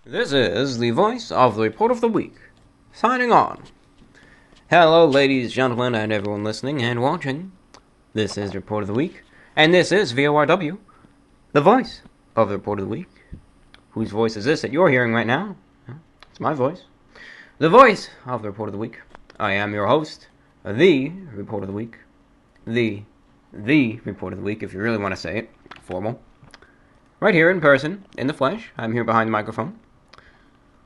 This is the voice of the Report of the Week, signing on. Hello, ladies, gentlemen, and everyone listening and watching. This is the Report of the Week, and this is VORW, the voice of the Report of the Week. Whose voice is this that you're hearing right now? It's my voice. The voice of the Report of the Week. I am your host, the Report of the Week. The Report of the Week, if you really want to say it, formal. Right here in person, in the flesh. I'm here behind the microphone.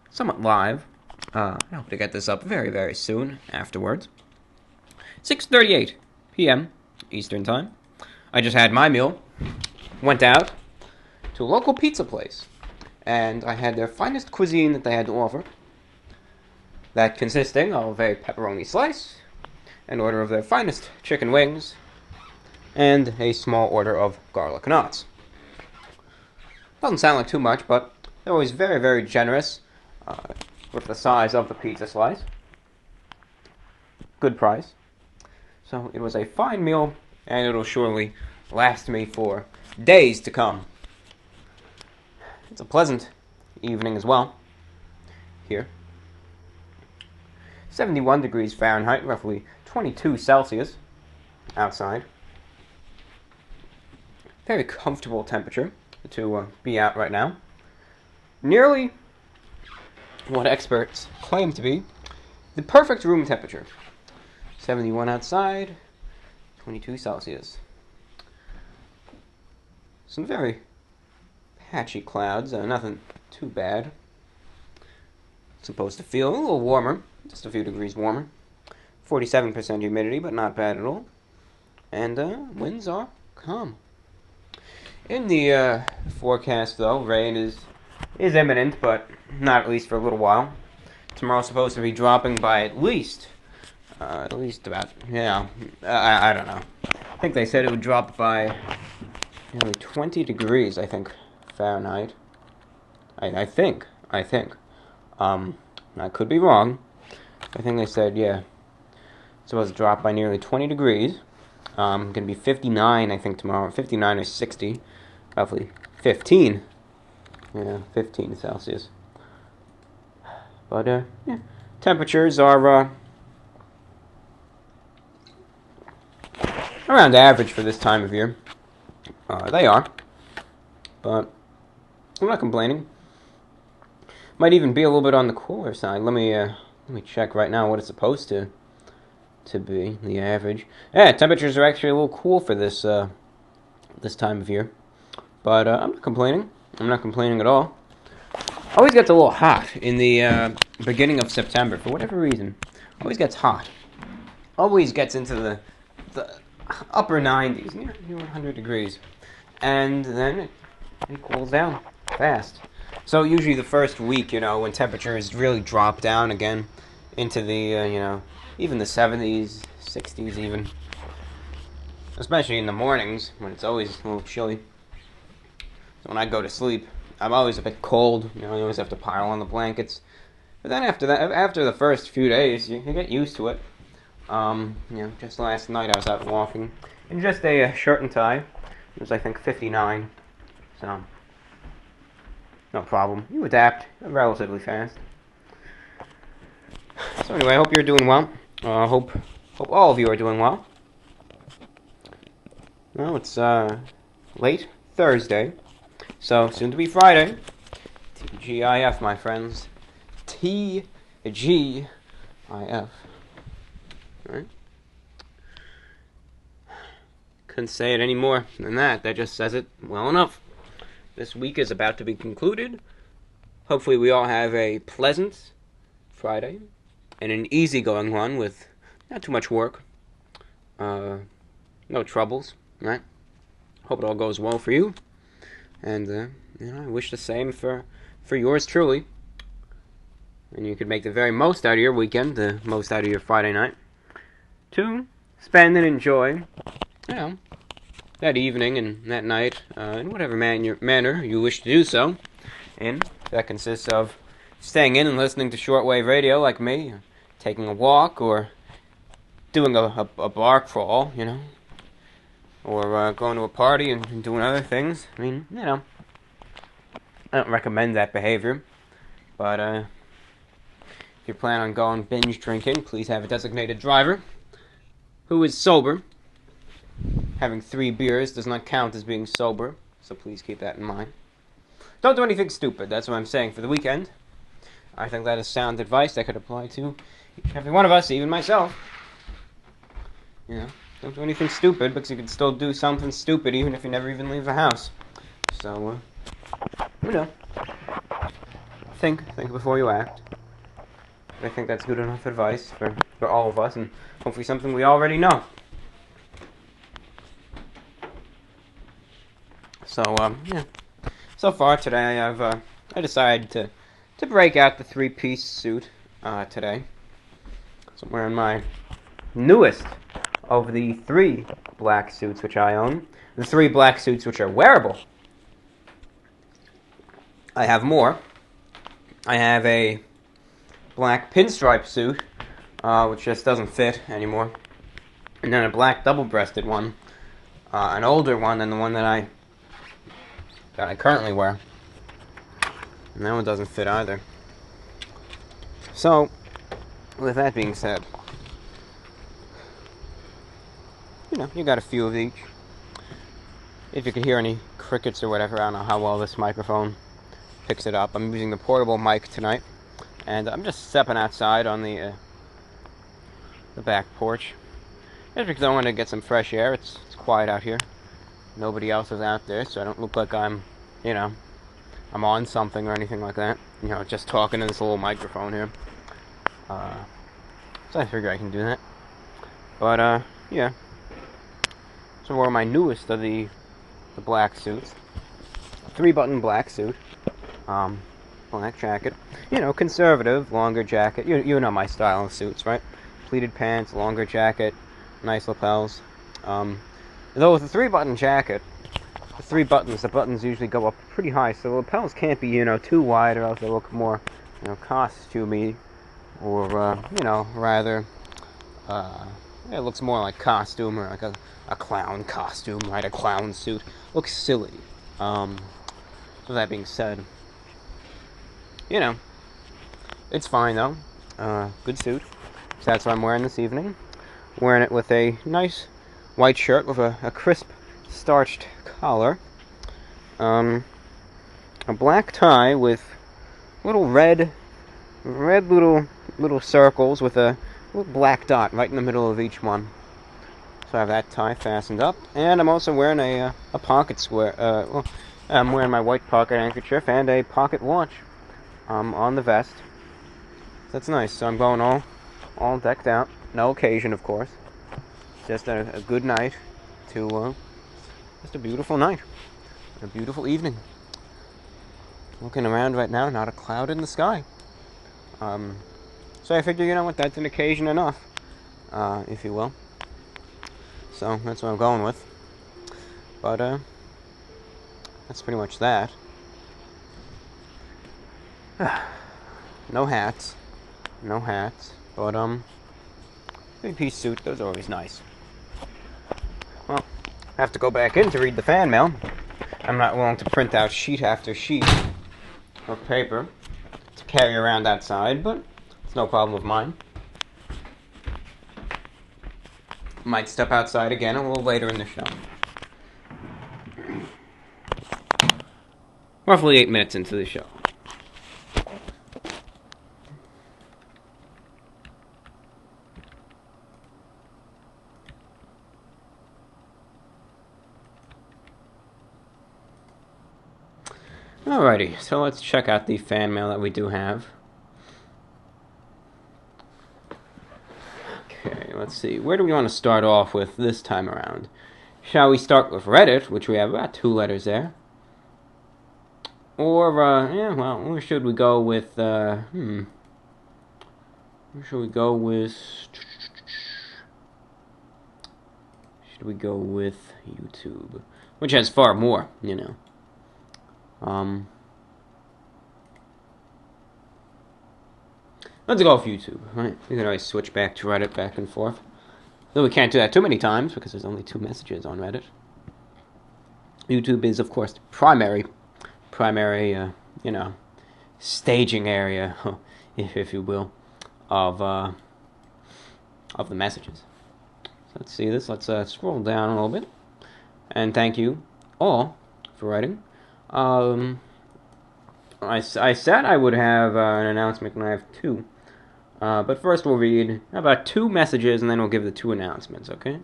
Somewhat live. I hope to get this up very, very soon afterwards. 6:38 p.m. Eastern Time. I just had my meal. Went out to a local pizza place. And I had their finest cuisine that they had to offer. That consisting of a pepperoni slice, an order of their finest chicken wings, and a small order of garlic knots. Doesn't sound like too much, but they're always very, very generous with the size of the pizza slice. Good price. So it was a fine meal, and it'll surely last me for days to come. It's a pleasant evening as well here. 71 degrees Fahrenheit, roughly 22 Celsius outside. Very comfortable temperature to be out right now. Nearly what experts claim to be the perfect room temperature. 71 outside, 22 Celsius. Some very patchy clouds, nothing too bad. It's supposed to feel a little warmer, just a few degrees warmer. 47% humidity, but not bad at all. And winds are calm. In the forecast, though, rain is imminent, but not at least for a little while. Tomorrow's supposed to be dropping by at least about, I don't know. I think they said it would drop by nearly 20 degrees, I think, Fahrenheit. I think. I could be wrong. I think they said, it's supposed to drop by nearly 20 degrees. Going to be 59, I think, tomorrow. 59 or 60. Roughly 15. 15 Celsius. But, temperatures are around average for this time of year. They are. But I'm not complaining. Might even be a little bit on the cooler side. Let me check right now what it's supposed to be, the average. Yeah, temperatures are actually a little cool for this time of year. But I'm not complaining. I'm not complaining at all. Always gets a little hot in the beginning of September, for whatever reason. Always gets hot. Always gets into the upper 90s, near 100 degrees. And then it cools down fast. So usually the first week, when temperatures really drop down again into the, even the 70s, 60s even. Especially in the mornings, when it's always a little chilly. So when I go to sleep, I'm always a bit cold. You always have to pile on the blankets. But then after the first few days, you get used to it. Just last night I was out walking in just a shirt and tie. It was, I think, 59. So, no problem. You adapt relatively fast. So anyway, I hope you're doing well. Hope all of you are doing well. Well, it's late Thursday, so soon to be Friday. TGIF, my friends. TGIF. Alright? Couldn't say it any more than that. That just says it well enough. This week is about to be concluded. Hopefully we all have a pleasant Friday and an easygoing one with not too much work. No troubles, right? Hope it all goes well for you. And, I wish the same for yours truly. And you could make the very most out of your weekend, the most out of your Friday night. To spend and enjoy, that evening and that night, in whatever manner you wish to do so. And that consists of staying in and listening to shortwave radio like me, taking a walk, or doing a bar crawl, or going to a party and doing other things. I mean, I don't recommend that behavior. But if you plan on going binge drinking, please have a designated driver who is sober. Having 3 beers does not count as being sober, so please keep that in mind. Don't do anything stupid, that's what I'm saying for the weekend. I think that is sound advice that could apply to each and every one of us, even myself. You know, don't do anything stupid, because you can still do something stupid even if you never even leave the house. So, you know, think before you act. I think that's good enough advice for all of us, and hopefully something we already know. So, yeah. So far today, I decided to break out the 3-piece suit today. So I'm wearing my newest of the 3 black suits which I own. The 3 black suits which are wearable. I have more. I have a black pinstripe suit, which just doesn't fit anymore. And then a black double-breasted one. An older one than the one that I currently wear. And that one doesn't fit either. So, with that being said, you know, you got a few of each. If you could hear any crickets or whatever, I don't know how well this microphone picks it up. I'm using the portable mic tonight, and I'm just stepping outside on the back porch. Just because I want to get some fresh air. It's quiet out here. Nobody else is out there, so I don't look like I'm on something or anything like that. You know, just talking to this little microphone here. So I figure I can do that. But, yeah. So I wore my newest of the black suits. 3-button black suit. Black jacket. You know, conservative, longer jacket. You know my style of suits, right? Pleated pants, longer jacket, nice lapels. Though with a 3-button jacket, the buttons usually go up pretty high, so the lapels can't be, too wide, or else they look more, costumey, or, rather, it looks more like costume, or like a clown costume, right? A clown suit. Looks silly. So that being said, it's fine, though. Good suit. So that's what I'm wearing this evening. Wearing it with a nice white shirt with a crisp starched collar, a black tie with little red little circles with a little black dot right in the middle of each one. So I have that tie fastened up, and I'm also wearing a pocket square. I'm wearing my white pocket handkerchief and a pocket watch on the vest. So that's nice. So I'm going all decked out. No occasion, of course. Just a good night to just a beautiful night, a beautiful evening. Looking around right now, not a cloud in the sky. So I figure, that's an occasion enough, if you will. So that's what I'm going with. But that's pretty much that. No hats, but 3-piece suit, those are always nice. Well, I have to go back in to read the fan mail. I'm not willing to print out sheet after sheet of paper to carry around outside, but it's no problem of mine. Might step outside again a little later in the show. Roughly 8 minutes into the show. Alrighty, so let's check out the fan mail that we do have. Okay, let's see. Where do we want to start off with this time around? Shall we start with Reddit, which we have about 2 letters there? Or, where should we go with, Where should we go with... Should we go with YouTube? Which has far more, Let's go with YouTube, right? We can always switch back to Reddit back and forth. Though we can't do that too many times because there's only 2 messages on Reddit. YouTube is, of course, the primary, staging area, if you will, of the messages. So let's see this. Let's scroll down a little bit. And thank you all for writing. I said I would have an announcement, and I have two. But first we'll read about 2 messages, and then we'll give the 2 announcements, okay?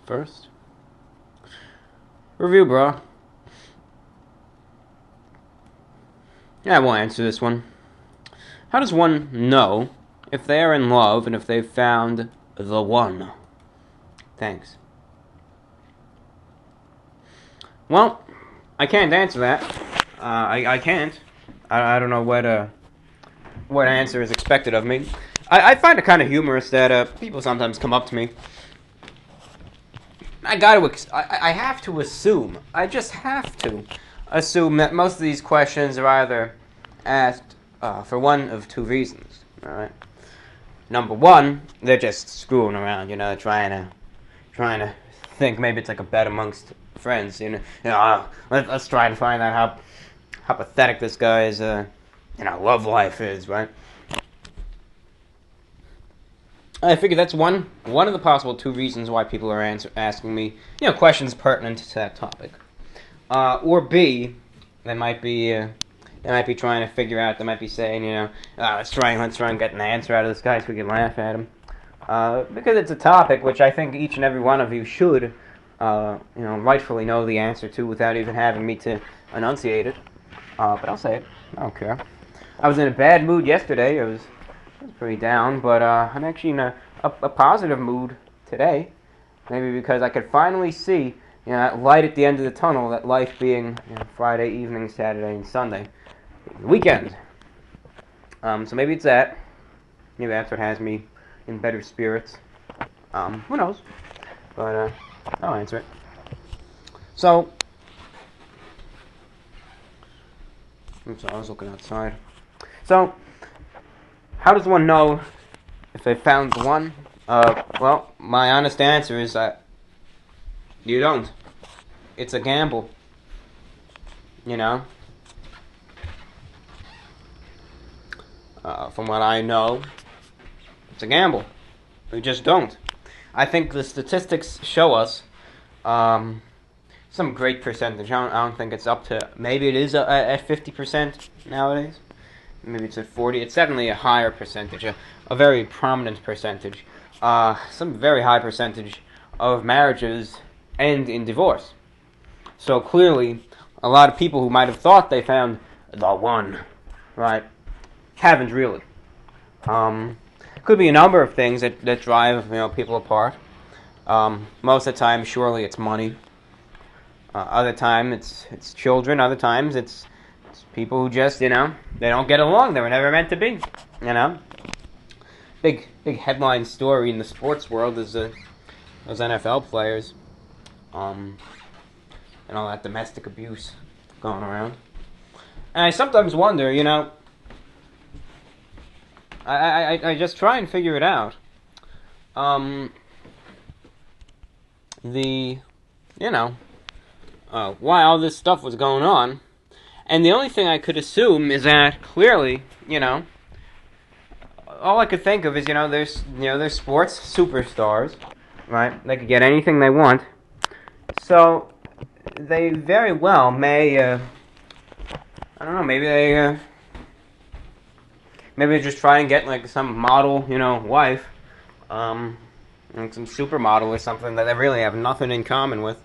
First, review, bro. Yeah, I will answer this one. How does one know if they are in love and if they've found the one? Thanks. Well, I can't answer that. I can't. I don't know what answer is expected of me. I find it kind of humorous that people sometimes come up to me. I have to assume. I just have to assume that most of these questions are either asked for one of 2 reasons. All right. Number 1, they're just screwing around. Trying to think maybe it's like a bet amongst friends. Let's try and find out how pathetic this guy's love life is, right? I figure that's one of the possible 2 reasons why people are asking me questions pertinent to that topic. Or B, they might be trying to figure out. They might be saying, let's try and get an answer out of this guy so we can laugh at him. Because it's a topic which I think each and every one of you should, rightfully know the answer to without even having me to enunciate it. But I'll say it. I don't care. I was in a bad mood yesterday. I was pretty down, but I'm actually in a positive mood today. Maybe because I could finally see that light at the end of the tunnel, that life being Friday evening, Saturday, and Sunday. Weekend. So maybe it's that. Maybe that's what has me in better spirits. Who knows? But I'll answer it. So, I was looking outside. So, how does one know if they found the one? Well, my honest answer is that you don't. It's a gamble. From what I know, it's a gamble. We just don't. I think the statistics show us some great percentage. I don't think it's up to, maybe it is at 50% nowadays. Maybe it's at 40. It's definitely a higher percentage, a very prominent percentage. Some very high percentage of marriages end in divorce. So clearly, a lot of people who might have thought they found the one, right, haven't really. Could be a number of things that drive people apart. Most of the time, surely it's money. Other time it's children. Other times it's people who just they don't get along. They were never meant to be. Big headline story in the sports world is those NFL players, and all that domestic abuse going around. And I sometimes wonder, I just try and figure it out. Why all this stuff was going on. And the only thing I could assume is that clearly, all I could think of is, there's sports superstars, right? They could get anything they want. So they very well may, I don't know, maybe they just try and get like some model, wife, like some supermodel or something that they really have nothing in common with.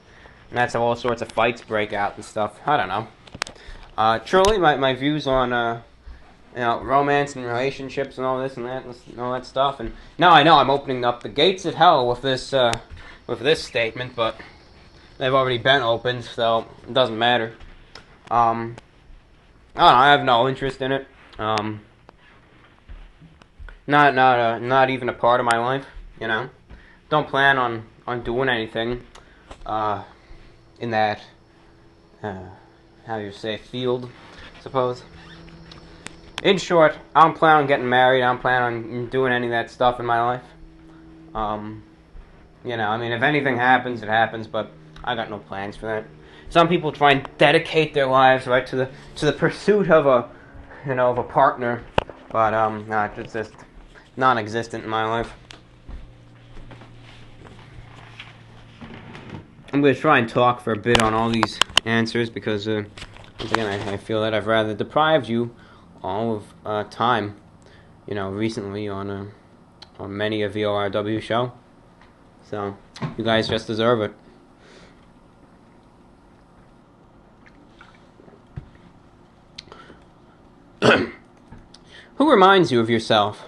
And that's how all sorts of fights break out and stuff. I don't know. Truly, my views on romance and relationships and all this and that and all that stuff. And now I know I'm opening up the gates of hell with this statement, but they've already been opened, so it doesn't matter. I don't know, I have no interest in it. Not even a part of my life. Don't plan on doing anything in that how you say field, I suppose. In short, I don't plan on getting married. I don't plan on doing any of that stuff in my life. You know, I mean, if anything happens, it happens, but I got no plans for that. Some people try and dedicate their lives, right, to the pursuit of a, you know, of a partner, but no, it's just non-existent in my life. I'm going to try and talk for a bit on all these answers because, once again, I feel that I've rather deprived you all of time, you know, recently on many a VORW show. So, you guys just deserve it. Who reminds you of yourself?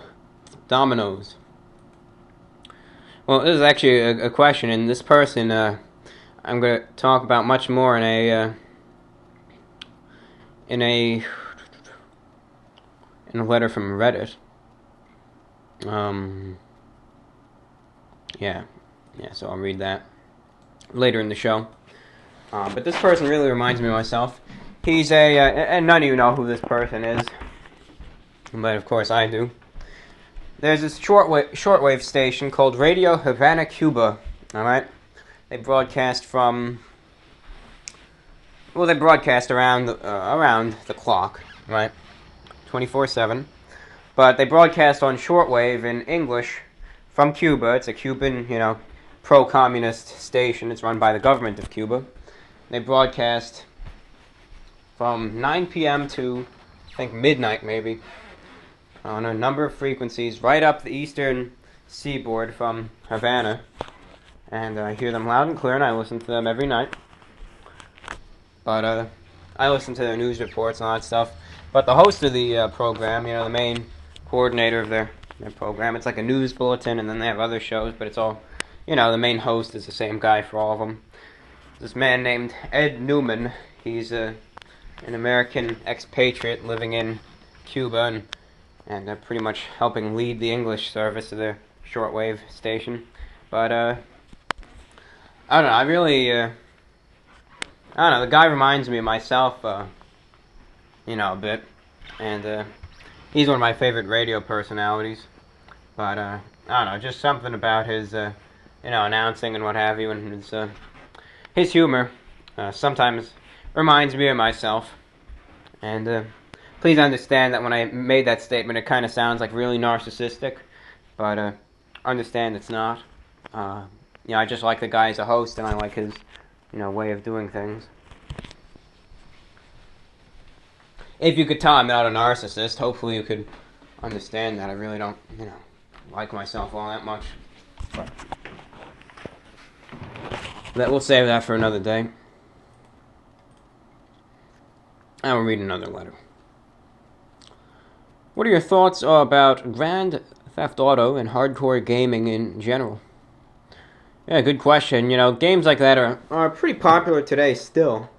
Dominoes. Well, this is actually a question, and this person I'm going to talk about much more in a letter from Reddit. Yeah, so I'll read that later in the show. But this person really reminds me of myself. He's and none of you know who this person is, but of course I do. There's this shortwave station called Radio Havana, Cuba. All right, they broadcast around the clock, right, 24/7. But they broadcast on shortwave in English from Cuba. It's a Cuban, you know, pro-communist station. It's run by the government of Cuba. They broadcast from 9 p.m. to, I think, midnight maybe, on a number of frequencies right up the eastern seaboard from Havana. And I hear them loud and clear, and I listen to them every night. But I listen to their news reports and all that stuff. But the host of the program, you know, the main coordinator of their program, it's like a news bulletin, and then they have other shows, but it's all, you know, the main host is the same guy for all of them. This man named Ed Newman. He's an American expatriate living in Cuba and pretty much helping lead the English service of their shortwave station. But I don't know, I don't know, the guy reminds me of myself, you know, a bit, and he's one of my favorite radio personalities. But I don't know, just something about his, you know, announcing and what have you, and his humor sometimes reminds me of myself. And please understand that when I made that statement, it kind of sounds like really narcissistic, but understand it's not. You know, I just like the guy as a host, and I like his, you know, way of doing things. If you could tell I'm not a narcissist, hopefully you could understand that I really don't, you know, like myself all that much. But we'll save that for another day. I will read another letter. What are your thoughts about Grand Theft Auto and hardcore gaming in general? Yeah, good question. You know, games like that are pretty popular today still.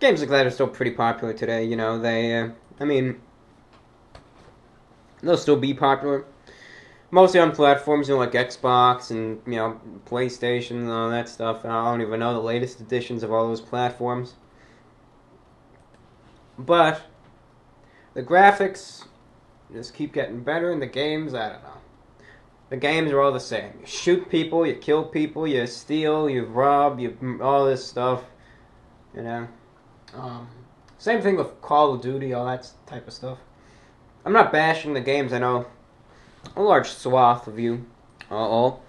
Games like that are still pretty popular today. You know, I mean, they'll still be popular. Mostly on platforms, you know, like Xbox and, you know, PlayStation and all that stuff. I don't even know the latest editions of all those platforms. But the graphics just keep getting better, and the games, I don't know. The games are all the same. You shoot people, you kill people, you steal, you rob, you all this stuff, you know. Same thing with Call of Duty, all that type of stuff. I'm not bashing the games. I know a large swath of you all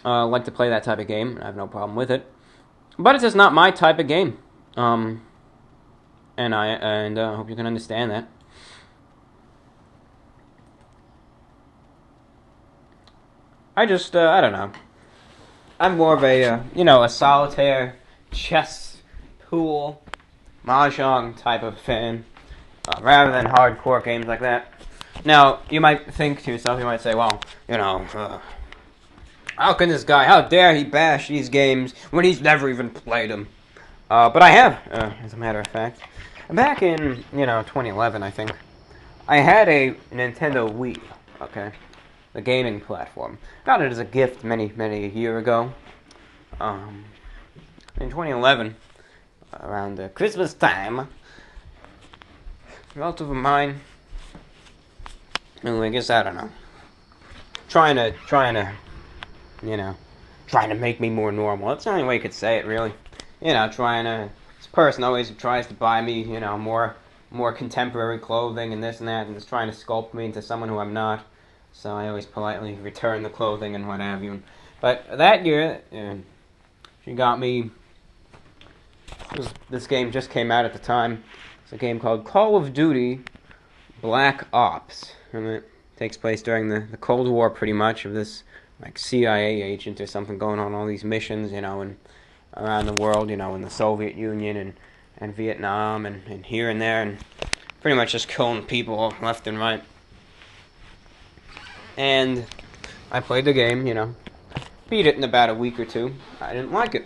like to play that type of game, and I have no problem with it. But it's just not my type of game. And I hope you can understand that. I don't know. I'm more of a, you know, a solitaire, chess, pool, mahjong type of fan, rather than hardcore games like that. Now, you might think to yourself, you might say, well, you know, how can this guy, how dare he bash these games when he's never even played them? But I have, as a matter of fact. Back in, you know, 2011, I think, I had a Nintendo Wii, okay, the gaming platform. Got it as a gift many a year ago. In 2011, around Christmas time, relative of mine. Anyway, I guess I don't know. Trying to, trying to make me more normal. That's the only way you could say it, really. This person always tries to buy me, more contemporary clothing and this and that, and is trying to sculpt me into someone who I'm not. So I always politely return the clothing and what have you. But that year, she got me. This game just came out at the time. It's a game called Call of Duty Black Ops, and it takes place during the Cold War, pretty much, of this like CIA agent or something going on all these missions, and around the world, in the Soviet Union and Vietnam and here and there, and pretty much just killing people left and right. And I played the game, beat it in about a week or two. I didn't like it.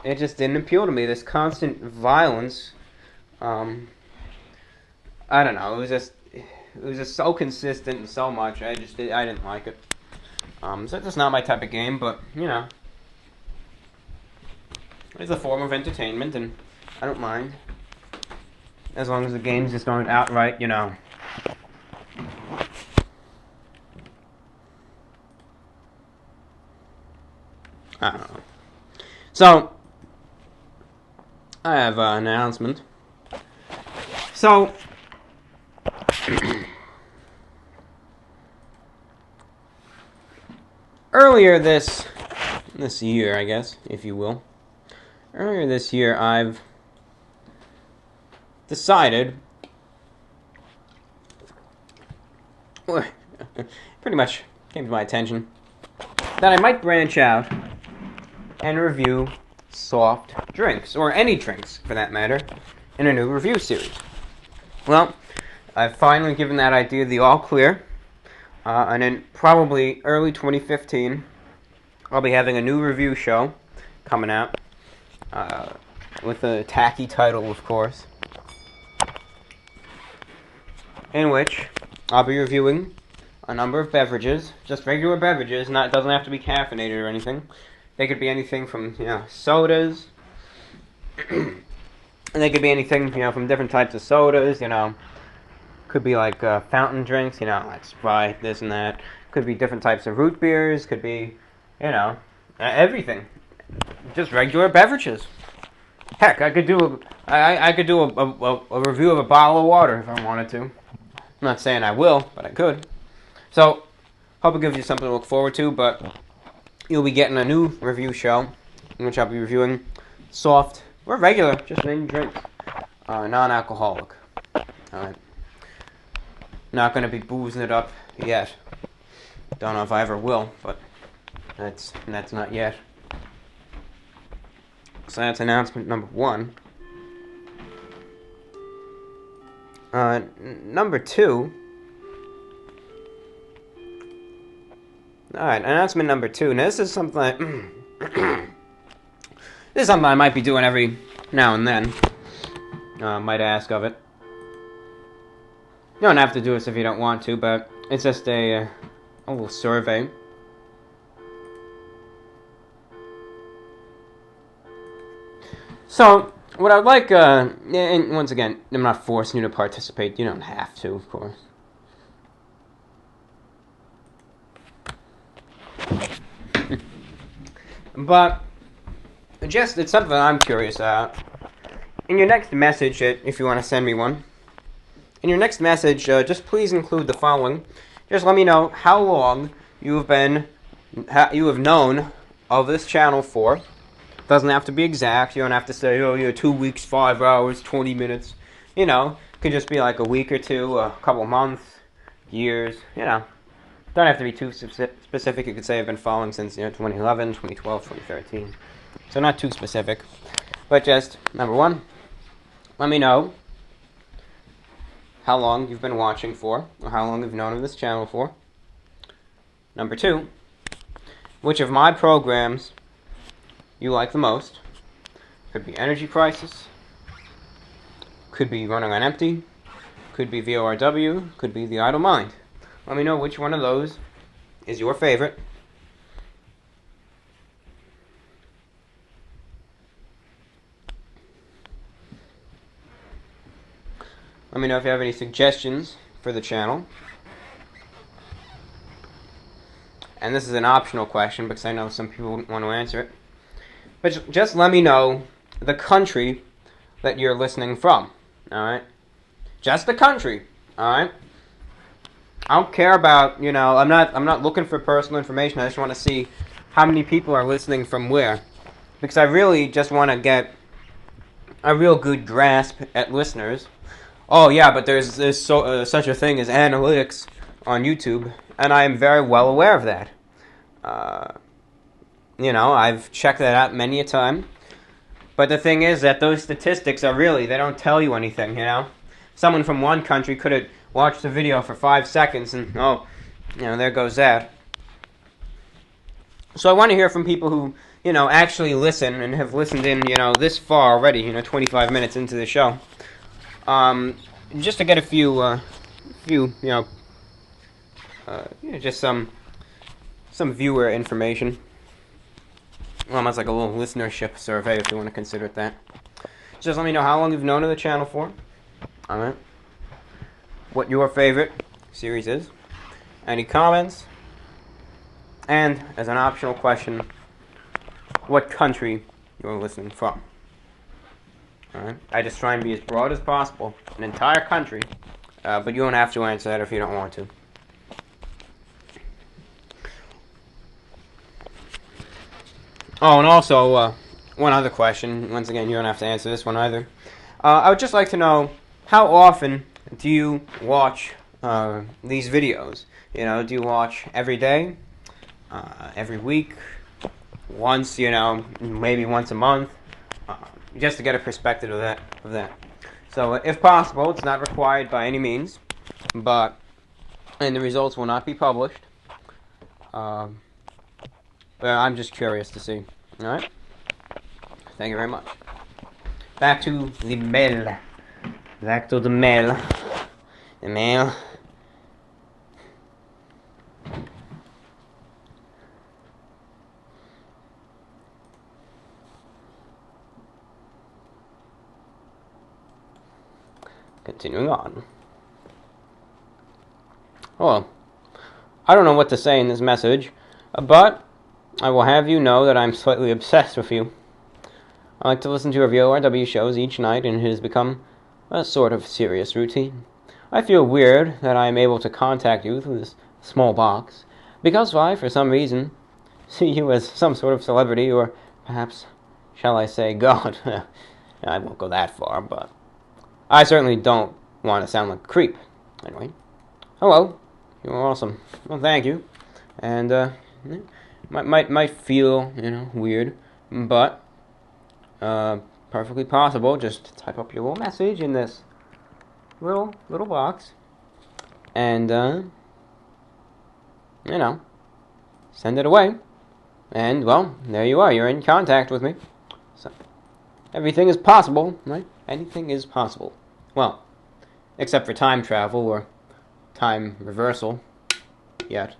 It just didn't appeal to me. This constant violence, I don't know. It was just so consistent and so much. I didn't like it. So it's just not my type of game, but it's a form of entertainment, and I don't mind as long as the game's just going outright, I don't know. So I have an announcement. So earlier this year, I guess, if you will. Earlier this year, I've decided, pretty much came to my attention, that I might branch out and review soft drinks, or any drinks for that matter, in a new review series. Well, I've finally given that idea the all clear, and in probably early 2015, I'll be having a new review show coming out, with a tacky title, of course, in which I'll be reviewing a number of beverages, just regular beverages, doesn't have to be caffeinated or anything. They could be anything from, sodas, and they could be anything, from different types of sodas, could be like fountain drinks, like Sprite, this and that. Could be different types of root beers, could be, everything. Just regular beverages. Heck, I could do a review of a bottle of water if I wanted to. I'm not saying I will, but I could. So, hope it gives you something to look forward to, but you'll be getting a new review show in which I'll be reviewing soft or regular, just any drinks, non-alcoholic. Alright. Not going to be boozing it up yet. Don't know if I ever will, but that's not yet. So that's announcement number 1. Number 2. Alright, announcement number 2. Now this is something this is something I might be doing every now and then. Might ask of it. You don't have to do this if you don't want to, but it's just a little survey. So, what I'd like, and once again, I'm not forcing you to participate. You don't have to, of course. But, it's something I'm curious about. In your next message, if you want to send me one, in your next message, just please include the following. Just let me know how long you have known of this channel for. Doesn't have to be exact. You don't have to say, 2 weeks, 5 hours, 20 minutes. It could just be like a week or two, a couple months, years, Don't have to be too specific. You could say I've been following since, 2011, 2012, 2013. So not too specific. But just, number 1, let me know how long you've been watching for, or how long you've known of this channel for. Number 2, which of my programs you like the most. Could be Energy Crisis, could be Running on Empty, could be VORW, could be The Idle Mind. Let me know which one of those is your favorite. Let Let me know if you have any suggestions for the channel. And this is an optional question because I know some people wouldn't want to answer it. But just let me know the country that you're listening from. Alright? Just the country. Alright? I don't care about, I'm not looking for personal information. I just want to see how many people are listening from where. Because I really just want to get a real good grasp at listeners. Oh yeah, but there's such a thing as analytics on YouTube, and I am very well aware of that. I've checked that out many a time. But the thing is that those statistics they don't tell you anything, Someone from one country could have watched the video for 5 seconds and, there goes that. So I want to hear from people who, actually listen and have listened in, this far already, 25 minutes into the show. Just to get a few, just some viewer information. Almost like a little listenership survey, if you want to consider it that. Just let me know how long you've known of the channel for. Alright. What your favorite series is. Any comments. And, as an optional question, what country you're listening from. Alright. I just try and be as broad as possible. An entire country. But you don't have to answer that if you don't want to. Oh, and also, one other question. Once again, you don't have to answer this one either. I would just like to know, how often do you watch these videos? Do you watch every day? Every week? Once, maybe once a month? Just to get a perspective of that. So, if possible, it's not required by any means, and the results will not be published. But I'm just curious to see. Alright? Thank you very much. Back to the mail. Back to the mail. The mail. Continuing on. Well, I don't know what to say in this message, but I will have you know that I'm slightly obsessed with you. I like to listen to your VORW shows each night, and it has become a sort of serious routine. I feel weird that I am able to contact you through this small box, because I, for some reason, see you as some sort of celebrity, or perhaps, shall I say, God. I won't go that far, but I certainly don't want to sound like a creep. Anyway, hello, you're awesome. Well, thank you. And, might feel, weird, but perfectly possible. Just type up your little message in this little box, and send it away. And well, there you are. You're in contact with me. So everything is possible, right? Anything is possible. Well, except for time travel or time reversal. Yet.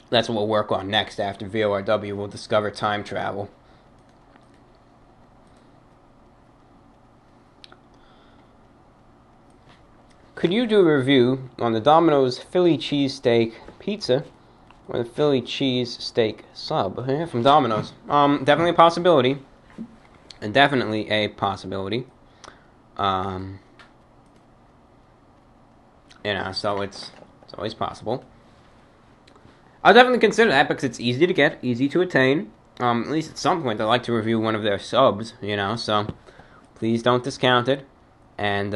That's what we'll work on next after VORW. We'll discover time travel. Could you do a review on the Domino's Philly cheesesteak pizza or the Philly cheesesteak sub? Yeah, from Domino's. Definitely a possibility. And definitely a possibility. So it's always possible. I'll definitely consider that because it's easy to get, easy to attain. At least at some point I'd like to review one of their subs, so please don't discount it. And,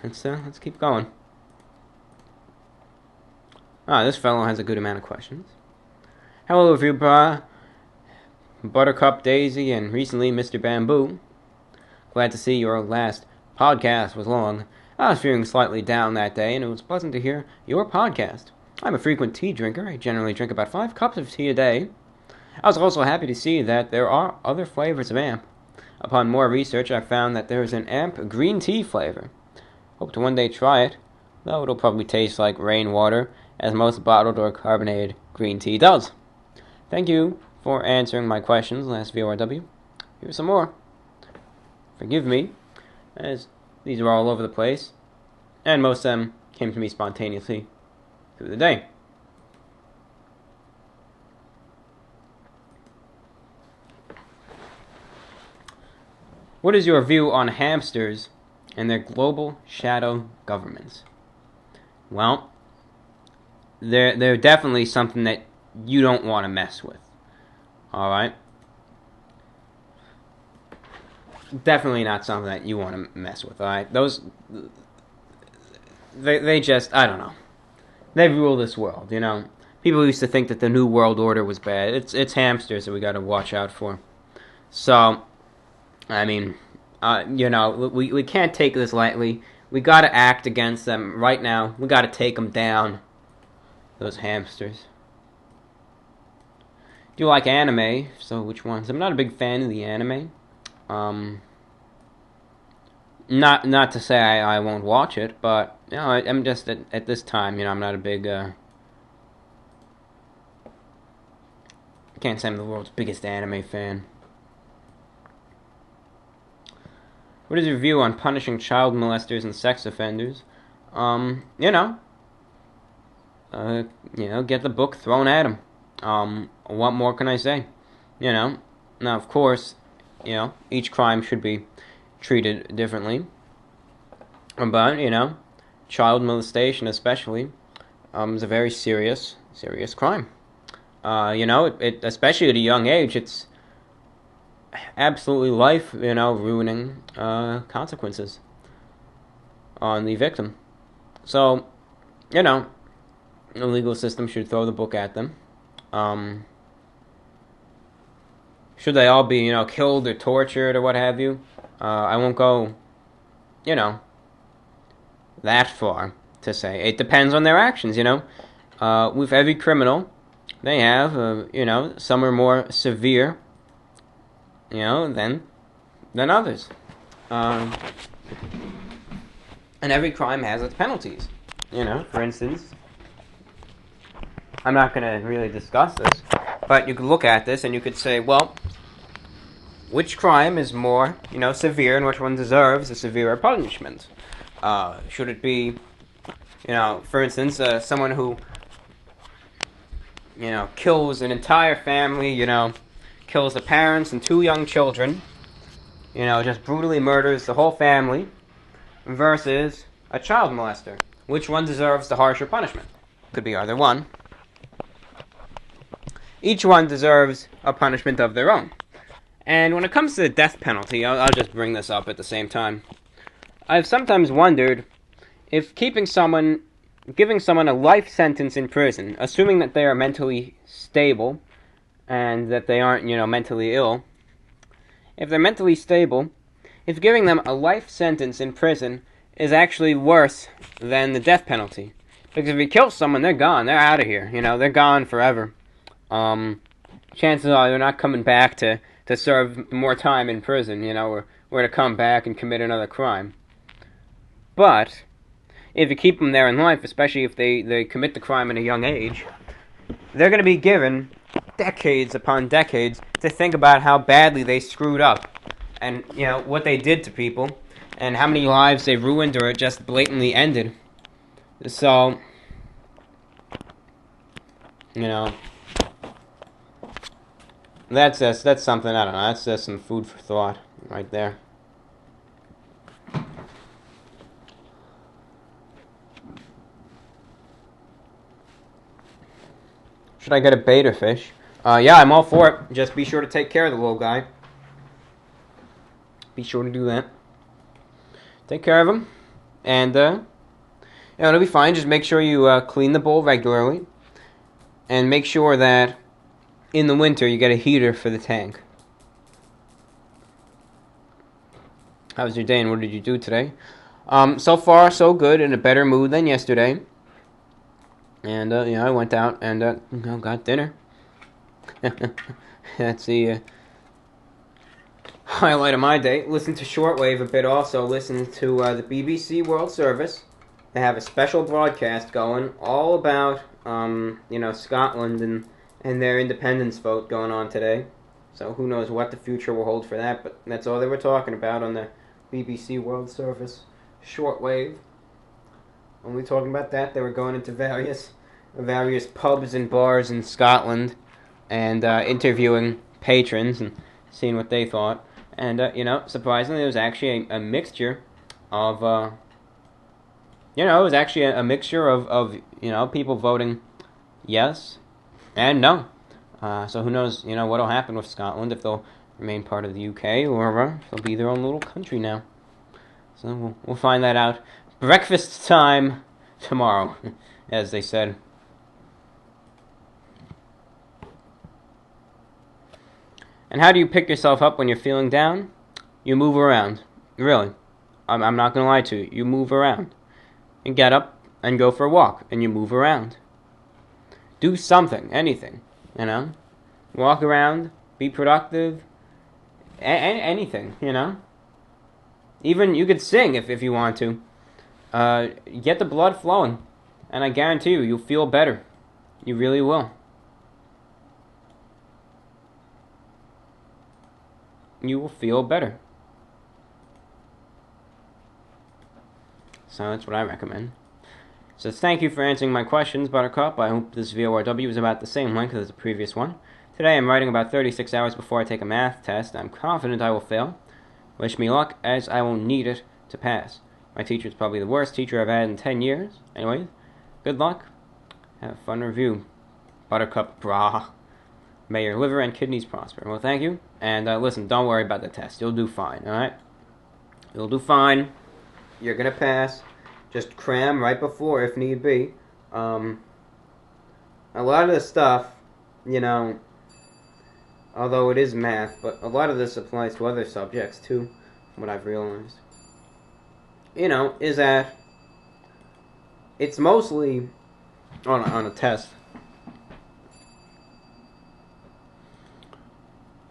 let's keep going. This fellow has a good amount of questions. Hello, everybody. Buttercup Daisy and recently Mr. Bamboo. Glad to see your last podcast was long. I was feeling slightly down that day, and it was pleasant to hear your podcast. I'm a frequent tea drinker. I generally drink about 5 cups of tea a day. I was also happy to see that there are other flavors of AMP. Upon more research, I found that there is an AMP green tea flavor. Hope to one day try it, though it'll probably taste like rainwater, as most bottled or carbonated green tea does. Thank you for answering my questions last VORW. Here's some more. Forgive me, as these are all over the place, and most of them came to me spontaneously through the day. What is your view on hamsters and their global shadow governments? Well, they're definitely something that you don't want to mess with. Alright? Definitely not something that you want to mess with, alright? Those, they just, I don't know. They rule this world, you know? People used to think that the New World Order was bad. It's hamsters that we gotta watch out for. So, I mean, you know, we can't take this lightly. We gotta act against them right now. We gotta take them down. Those hamsters. Do you like anime? So which ones? I'm not a big fan of the anime. Not to say I won't watch it, but you know, I'm just at this time, you know, I'm not a big. I can't say I'm the world's biggest anime fan. What is your view on punishing child molesters and sex offenders? You know, get the book thrown at them. What more can I say? You know, now of course, you know, each crime should be treated differently. But, you know, child molestation especially, is a very serious crime. You know, it especially at a young age, it's absolutely life, you know, ruining consequences on the victim. So, you know, the legal system should throw the book at them. Should they all be, you know, killed or tortured or what have you? I won't go, you know, that far to say. It depends on their actions, you know. With every criminal, they have, you know, some are more severe, you know, than others. And every crime has its penalties. You know, for instance, I'm not going to really discuss this, but you could look at this and you could say, well, which crime is more, you know, severe and which one deserves a severer punishment? Should it be, you know, for instance, someone who, you know, kills an entire family, you know, kills the parents and 2 young children, you know, just brutally murders the whole family, versus a child molester? Which one deserves the harsher punishment? Could be either one. Each one deserves a punishment of their own. And when it comes to the death penalty, I'll just bring this up at the same time. I've sometimes wondered if giving someone a life sentence in prison, assuming that they are mentally stable and that they aren't, you know, mentally ill, if they're mentally stable, if giving them a life sentence in prison is actually worse than the death penalty. Because if you kill someone, they're gone. They're out of here. You know, they're gone forever. Chances are they're not coming back to serve more time in prison, you know, or to come back and commit another crime. But if you keep them there in life, especially if they commit the crime at a young age, they're going to be given decades upon decades to think about how badly they screwed up and, you know, what they did to people and how many lives they ruined or just blatantly ended. So, you know, that's something, I don't know, that's just some food for thought right there. Should I get a betta fish? Yeah, I'm all for it. Just be sure to take care of the little guy. Be sure to do that. Take care of him. And, it'll be fine. Just make sure you clean the bowl regularly. And make sure that in the winter you get a heater for the tank. How was your day and what did you do today? So far, so good. In a better mood than yesterday. And, I went out and, got dinner. That's the highlight of my day. Listen to shortwave a bit also. Listen to the BBC World Service. They have a special broadcast going all about Scotland and their independence vote going on today. So who knows what the future will hold for that, but that's all they were talking about on the BBC World Service shortwave. Only talking about that. They were going into various pubs and bars in Scotland and interviewing patrons and seeing what they thought. And, surprisingly, it was actually a mixture of, it was actually a mixture of people voting yes and no. So who knows, what'll happen with Scotland, if they'll remain part of the UK or if they'll be their own little country now. So we'll find that out. Breakfast time tomorrow, as they said. And how do you pick yourself up when you're feeling down? You move around. Really. I'm not going to lie to you. You move around. You get up and go for a walk, and you move around. Do something, anything, Walk around, be productive, anything, Even you could sing if you want to. Get the blood flowing, and I guarantee you'll feel better. You really will. You will feel better. So that's what I recommend. So thank you for answering my questions, Buttercup. I hope this VORW is about the same length as the previous one. Today I'm writing about 36 hours before I take a math test. I'm confident I will fail. Wish me luck, as I will need it to pass. My teacher is probably the worst teacher I've had in 10 years. Anyway, good luck. Have a fun review. Buttercup, brah. May your liver and kidneys prosper. Well, thank you. And listen, don't worry about the test. You'll do fine, alright? You'll do fine. You're going to pass. Just cram right before, if need be. A lot of this stuff, although it is math, but a lot of this applies to other subjects too, from what I've realized. Is that it's mostly on a test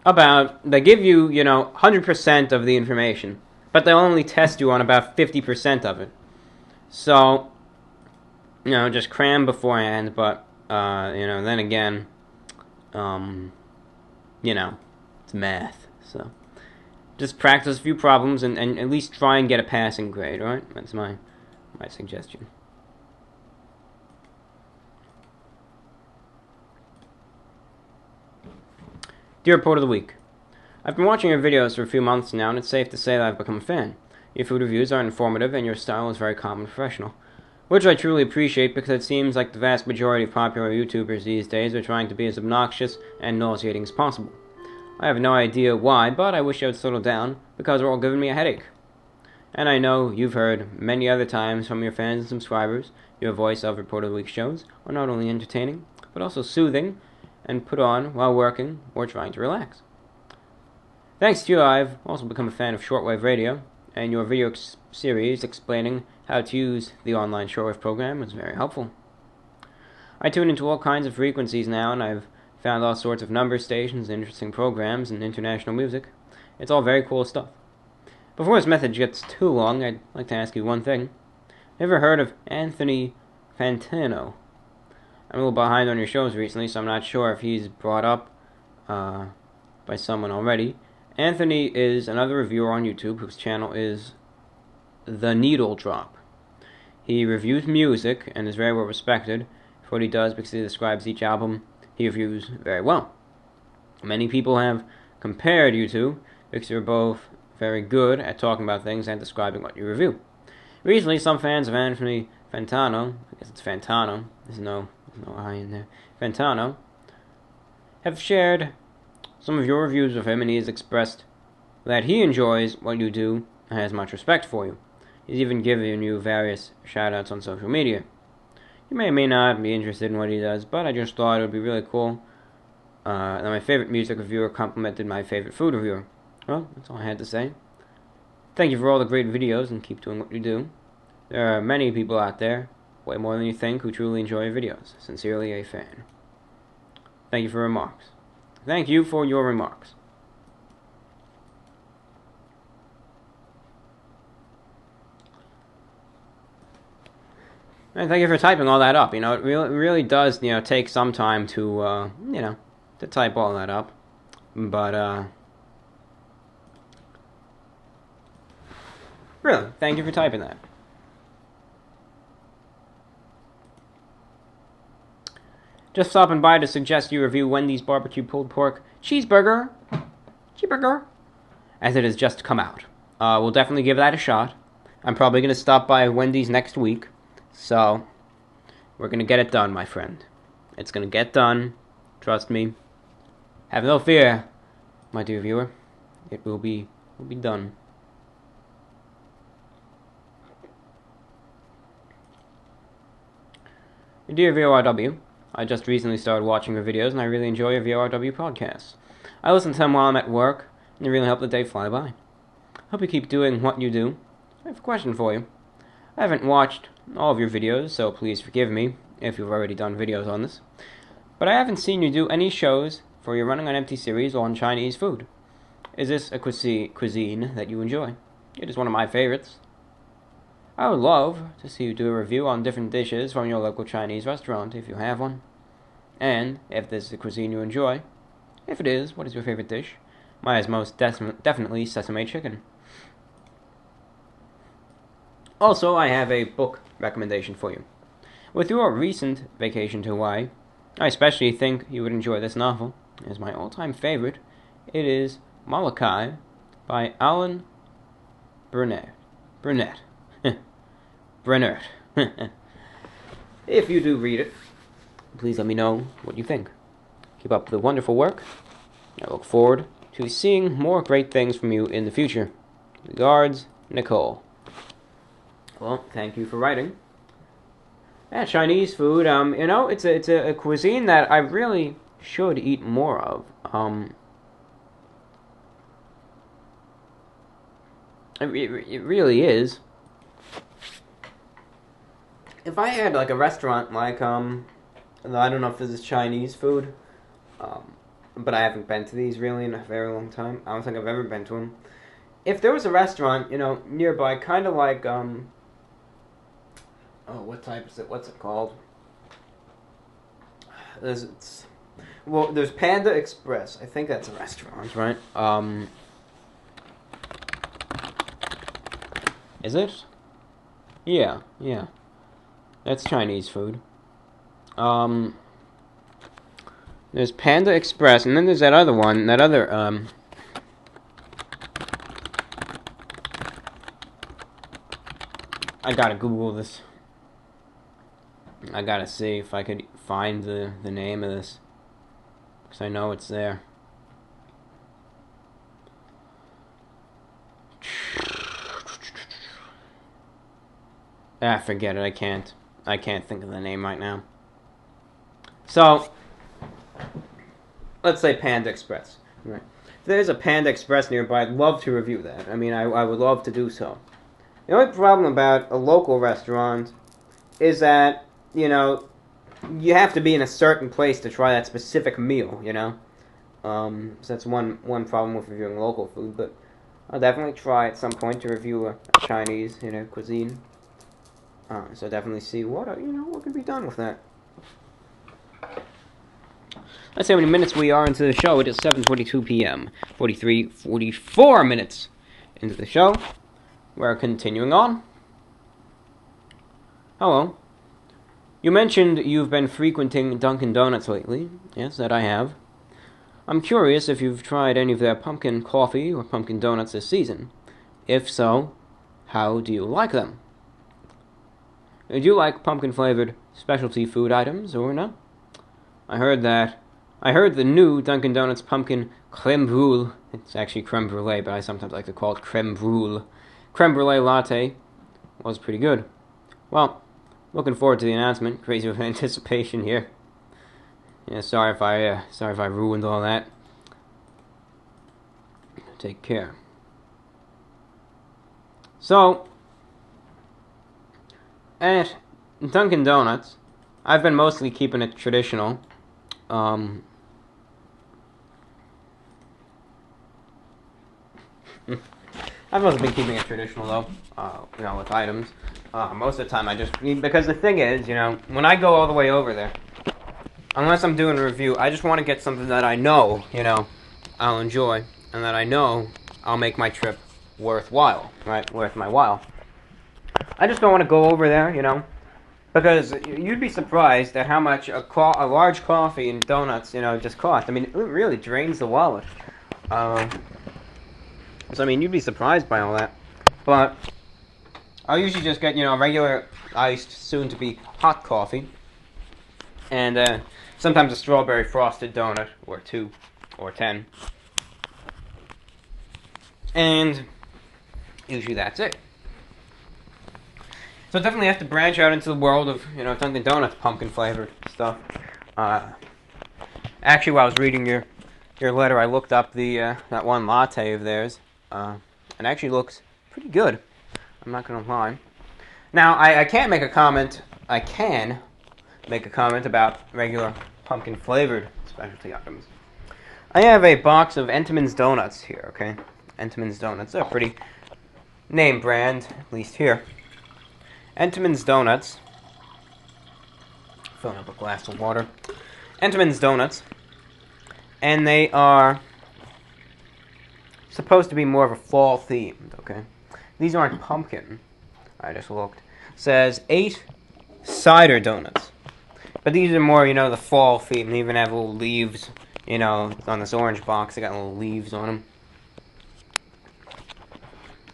about, they give you, 100% of the information, but they only test you on about 50% of it. So, just cram beforehand, but, then again, it's math, so just practice a few problems and at least try and get a passing grade, alright? That's my suggestion. Dear Report of the Week, I've been watching your videos for a few months now, and it's safe to say that I've become a fan. Your food reviews are informative, and your style is very calm and professional, which I truly appreciate because it seems like the vast majority of popular YouTubers these days are trying to be as obnoxious and nauseating as possible. I have no idea why, but I wish I would settle down, because they're all giving me a headache. And I know you've heard many other times from your fans and subscribers, your voice of Report of the Week shows are not only entertaining, but also soothing, and put on while working or trying to relax. Thanks to you, I've also become a fan of shortwave radio, and your video series explaining how to use the online shortwave program was very helpful. I tune into all kinds of frequencies now, and I've found all sorts of number stations, interesting programs, and international music. It's all very cool stuff. Before this message gets too long, I'd like to ask you one thing. Ever heard of Anthony Fantano? I'm a little behind on your shows recently, so I'm not sure if he's brought up by someone already. Anthony is another reviewer on YouTube whose channel is The Needle Drop. He reviews music and is very well respected for what he does because he describes each album he reviews very well. Many people have compared you two because you're both very good at talking about things and describing what you review. Recently, some fans of Anthony Fantano, I guess it's Fantano, there's no I in there, Fantano, have shared some of your reviews of him, and he has expressed that he enjoys what you do and has much respect for you. He's even given you various shout-outs on social media. You may or may not be interested in what he does, but I just thought it would be really cool that my favorite music reviewer complimented my favorite food reviewer. Well, that's all I had to say. Thank you for all the great videos, and keep doing what you do. There are many people out there, way more than you think, who truly enjoy your videos. Sincerely, a fan. Thank you for your remarks. Thank you for your remarks. And thank you for typing all that up. You know, it really does, you know, take some time to, you know, to type all that up. But, really, thank you for typing that. Just stopping by to suggest you review Wendy's barbecue pulled pork cheeseburger, as it has just come out. We'll definitely give that a shot. I'm probably going to stop by Wendy's next week, so we're going to get it done, my friend. It's going to get done. Trust me. Have no fear, my dear viewer. It will be done. Dear VORW, I just recently started watching your videos, and I really enjoy your VORW podcasts. I listen to them while I'm at work, and they really help the day fly by. Hope you keep doing what you do. I have a question for you. I haven't watched all of your videos, so please forgive me if you've already done videos on this. But I haven't seen you do any shows for your Running on Empty series on Chinese food. Is this a cuisine that you enjoy? It is one of my favorites. I would love to see you do a review on different dishes from your local Chinese restaurant, if you have one. And, if this is a cuisine you enjoy, if it is, what is your favorite dish? Mine is most definitely sesame chicken. Also, I have a book recommendation for you. With your recent vacation to Hawaii, I especially think you would enjoy this novel. It is my all-time favorite. It is Molokai by Alan Burnett. Brennert. If you do read it, please let me know what you think. Keep up the wonderful work. I look forward to seeing more great things from you in the future. Regards, Nicole. Well, thank you for writing. Yeah, Chinese food, you know, it's a cuisine that I really should eat more of. It really is. If I had like a restaurant like I don't know if this is Chinese food, but I haven't been to these really in a very long time. I don't think I've ever been to them. If there was a restaurant, you know, nearby, kind of like oh, what type is it? What's it called? There's Panda Express. I think that's a restaurant, right? Is it? Yeah. That's Chinese food. There's Panda Express, and then there's that other one, I gotta Google this. I gotta see if I could find the name of this, because I know it's there. Forget it, I can't think of the name right now. So, let's say Panda Express. Right. If there's a Panda Express nearby, I'd love to review that. I mean, I would love to do so. The only problem about a local restaurant is that, you know, you have to be in a certain place to try that specific meal, you know? So that's one problem with reviewing local food, but I'll definitely try at some point to review a Chinese, you know, cuisine. So definitely see what can be done with that. Let's see how many minutes we are into the show. It is 7:42 p.m. 44 minutes into the show. We're continuing on. Hello. You mentioned you've been frequenting Dunkin' Donuts lately. Yes, that I have. I'm curious if you've tried any of their pumpkin coffee or pumpkin donuts this season. If so, how do you like them? Do you like pumpkin-flavored specialty food items, or no? I heard the new Dunkin' Donuts pumpkin creme brulee, it's actually creme brulee, but I sometimes like to call it creme brulee latte, was pretty good. Well, looking forward to the announcement. Crazy with anticipation here. Yeah, sorry if I ruined all that. Take care. So, at Dunkin' Donuts, I've been mostly keeping it traditional. I've also been keeping it traditional though, with items. Most of the time I just, because the thing is, when I go all the way over there, unless I'm doing a review, I just want to get something that I know, I'll enjoy, and that I know I'll make my trip worthwhile, right? Worth my while. I just don't want to go over there, because you'd be surprised at how much a large coffee and donuts, just cost. I mean, it really drains the wallet. So, I mean, you'd be surprised by all that. But I'll usually just get, regular iced, soon-to-be hot coffee. And sometimes a strawberry frosted donut, or 2, or 10. And usually that's it. So definitely have to branch out into the world of, Dunkin' Donuts pumpkin-flavored stuff. Actually, while I was reading your letter, I looked up that one latte of theirs. It actually looks pretty good. I'm not going to lie. Now, I can't make a comment. I can make a comment about regular pumpkin-flavored specialty items. I have a box of Entenmann's Donuts here, okay? Entenmann's Donuts. They're a pretty name brand, at least here. Entenmann's Donuts. Filling up a glass of water. Entenmann's Donuts. And they are supposed to be more of a fall themed, okay? These aren't pumpkin. I just looked. It says 8 cider donuts. But these are more, the fall theme. They even have little leaves, on this orange box. They got little leaves on them.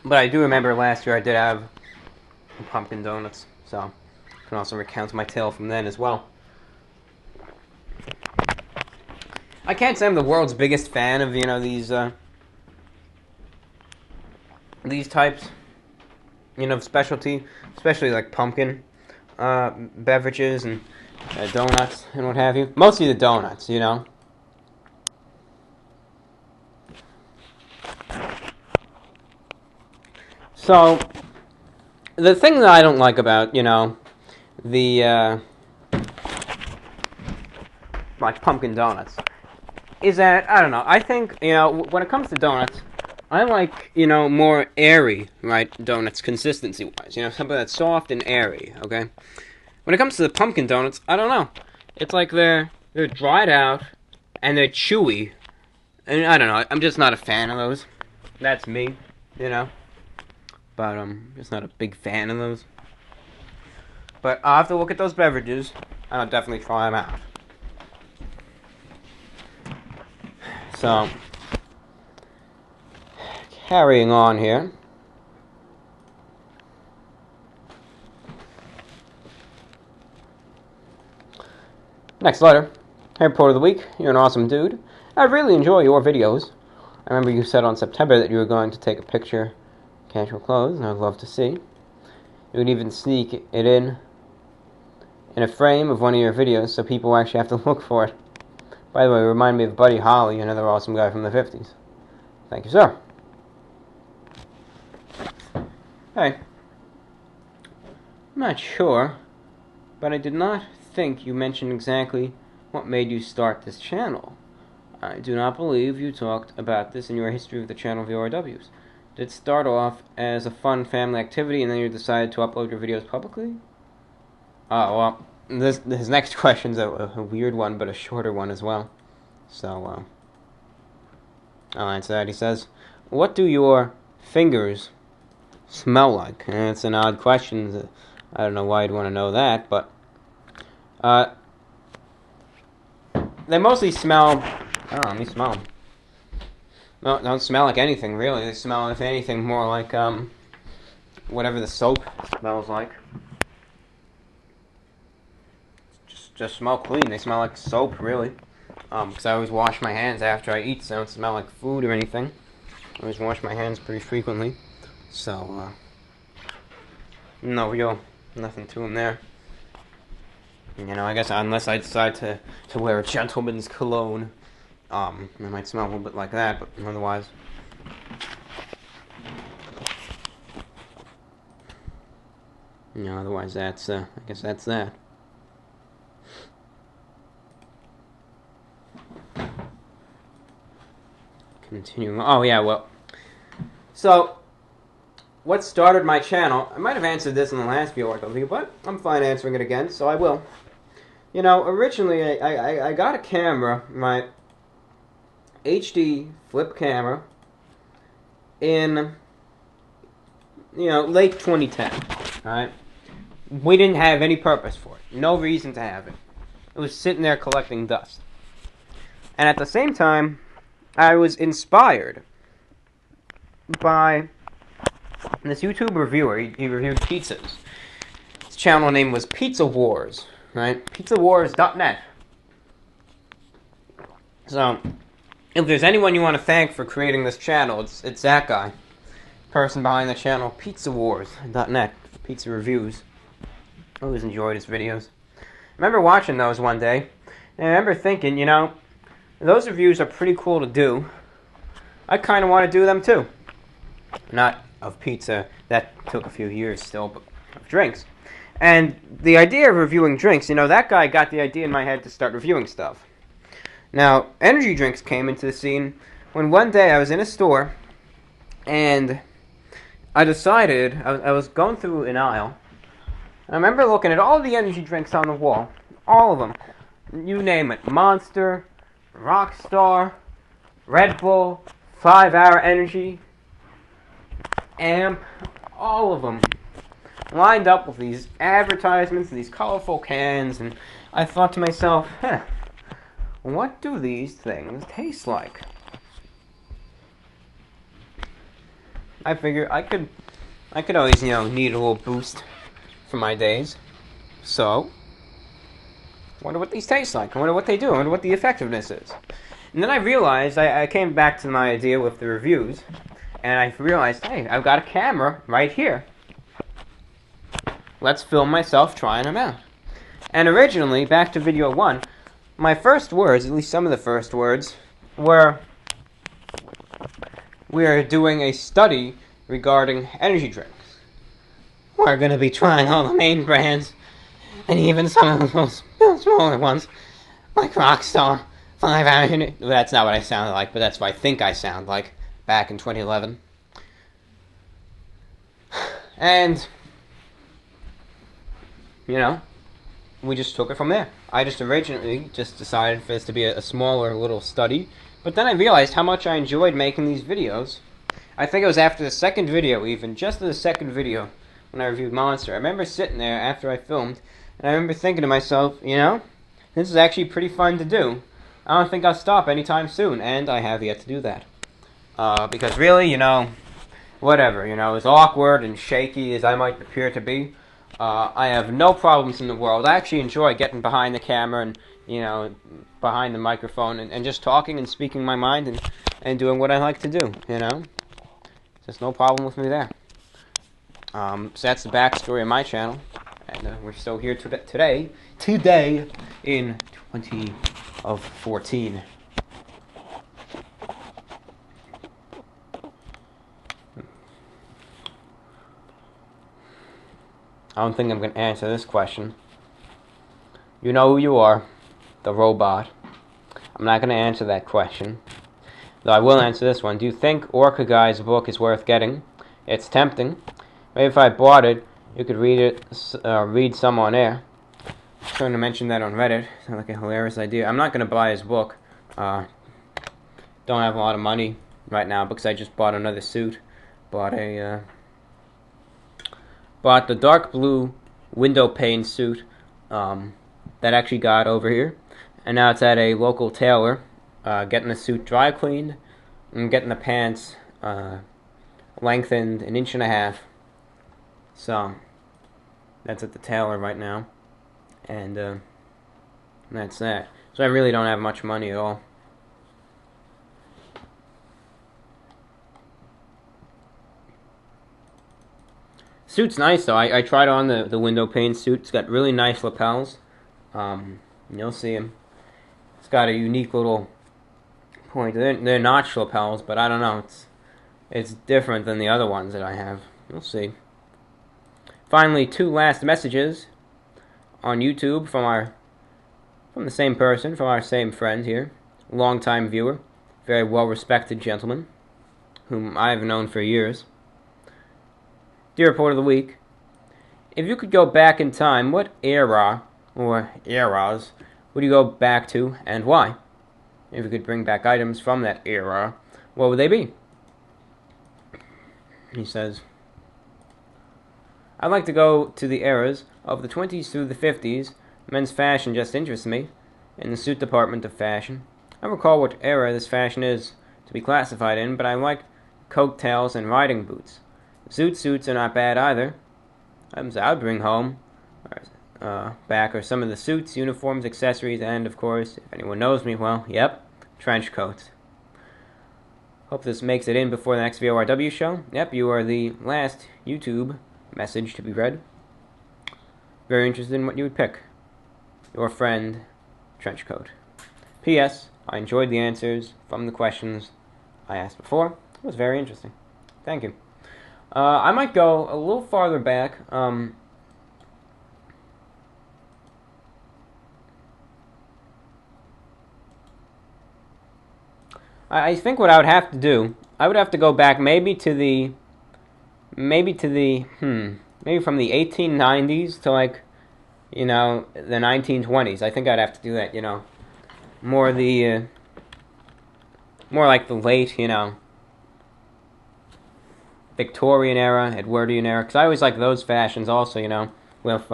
But I do remember last year I did have pumpkin donuts, so I can also recount my tale from then as well. I can't say I'm the world's biggest fan of, these types, of specialty, especially like pumpkin beverages and donuts and what have you. Mostly the donuts, So, the thing that I don't like about, the, like pumpkin donuts, is that, I don't know, I think, when it comes to donuts, I like, more airy, right, donuts, consistency-wise, something that's soft and airy, okay? When it comes to the pumpkin donuts, I don't know. It's like they're dried out, and they're chewy, and I don't know, I'm just not a fan of those. That's me, but I'm just not a big fan of those. But I'll have to look at those beverages, and I'll definitely try them out. So, carrying on here. Next letter. Hey, Report of the Week. You're an awesome dude. I really enjoy your videos. I remember you said on September that you were going to take a picture in casual clothes, and I'd love to see. You would even sneak it in a frame of one of your videos so people actually have to look for it. By the way, it reminded me of Buddy Holly, another awesome guy from the 50s. Thank you, sir. Hey. I'm not sure, but I did not think you mentioned exactly what made you start this channel. I do not believe you talked about this in your history of the channel VORWs. Did it start off as a fun family activity and then you decided to upload your videos publicly? Well, his next question's a weird one, but a shorter one as well. So, I'll answer that. He says, what do your fingers smell like? And it's an odd question. I don't know why you'd want to know that, but they mostly smell, I don't know, let me smell them. No, don't smell like anything, really. They smell, if anything, more like whatever the soap smells like. Just smell clean. They smell like soap, really. Because I always wash my hands after I eat, so they don't smell like food or anything. I always wash my hands pretty frequently. So, nothing to them there. I guess unless I decide to wear a gentleman's cologne, it might smell a little bit like that, but otherwise. Otherwise that's, I guess that's that. Continuing. Oh, yeah, well. So, what started my channel, I might have answered this in the last VORW, but I'm fine answering it again, so I will. You know, originally I got a camera, my HD flip camera, in, you know, late 2010, alright? We didn't have any purpose for it. No reason to have it. It was sitting there collecting dust. And at the same time, I was inspired by this YouTube reviewer. He reviewed pizzas. His channel name was Pizza Wars, right? PizzaWars.net. So, if there's anyone you want to thank for creating this channel, it's that guy. Person behind the channel, PizzaWars.net. Pizza reviews. I always enjoyed his videos. I remember watching those one day, and I remember thinking, you know, those reviews are pretty cool to do. I kind of want to do them too. Not of pizza, that took a few years still, but of drinks. And the idea of reviewing drinks, you know, that guy got the idea in my head to start reviewing stuff. Now, energy drinks came into the scene when one day I was in a store, and I decided, I was going through an aisle, and I remember looking at all the energy drinks on the wall. All of them. You name it. Monster, Rockstar, Red Bull, 5 Hour Energy, Amp, all of them lined up with these advertisements and these colorful cans, and I thought to myself, what do these things taste like? I figure I could always, you know, need a little boost for my days. So, I wonder what these taste like. I wonder what they do. I wonder what the effectiveness is. And then I realized, I came back to my idea with the reviews, and I realized, hey, I've got a camera right here. Let's film myself trying them out. And originally, back to video 1, my first words, at least some of the first words, were, we're doing a study regarding energy drinks. We're going to be trying all the main brands, and even some of those smaller ones, like Rockstar, 5 Hour Energy. That's not what I sounded like, but that's what I think I sound like back in 2011. And, you know, we just took it from there. I just originally just decided for this to be a smaller little study, but then I realized how much I enjoyed making these videos. I think it was after the second video, even, just the second video, when I reviewed Monster. I remember sitting there after I filmed, and I remember thinking to myself, you know, this is actually pretty fun to do. I don't think I'll stop anytime soon, and I have yet to do that. Because really, you know, whatever, you know, as awkward and shaky as I might appear to be, I have no problems in the world. I actually enjoy getting behind the camera and, you know, behind the microphone and just talking and speaking my mind and doing what I like to do, you know. There's no problem with me there. So that's the backstory of my channel, and we're still here today in 2014. I don't think I'm going to answer this question. You know who you are, the robot. I'm not going to answer that question, though I will answer this one. Do you think Orca Guy's book is worth getting? It's tempting. Maybe if I bought it, you could read some on air. I'm trying to mention that on Reddit. Sounds like a hilarious idea. I'm not going to buy his book. Don't have a lot of money right now because I just bought another suit. Bought the dark blue window pane suit that actually got over here. And now it's at a local tailor, getting the suit dry cleaned and getting the pants lengthened 1.5 inches. So, that's at the tailor right now, and that's that. So I really don't have much money at all. Suit's nice though. I tried on the window pane suit. It's got really nice lapels. You'll see them. It's got a unique little point. They're notch lapels, but I don't know. It's different than the other ones that I have. You'll see. Finally, 2 last messages on YouTube from the same person, from our same friend here, longtime viewer, very well-respected gentleman, whom I have known for years. Dear Report of the Week, if you could go back in time, what era or eras would you go back to and why? If you could bring back items from that era, what would they be? He says, I'd like to go to the eras of the 20s through the 50s. Men's fashion just interests me, in the suit department of fashion. I don't recall what era this fashion is to be classified in, but I like coattails and riding boots. Suits are not bad either. Items I would bring home back are some of the suits, uniforms, accessories, and, of course, if anyone knows me, well, yep, trench coats. Hope this makes it in before the next VORW show. Yep, you are the last YouTube message to be read. Very interested in what you would pick. Your friend, Trenchcoat. P.S. I enjoyed the answers from the questions I asked before. It was very interesting. Thank you. I might go a little farther back. I think what I would have to do, I would have to go back maybe from the 1890s to the 1920s. I think I'd have to do that, more like the late, Victorian era, Edwardian era, because I always like those fashions also, with,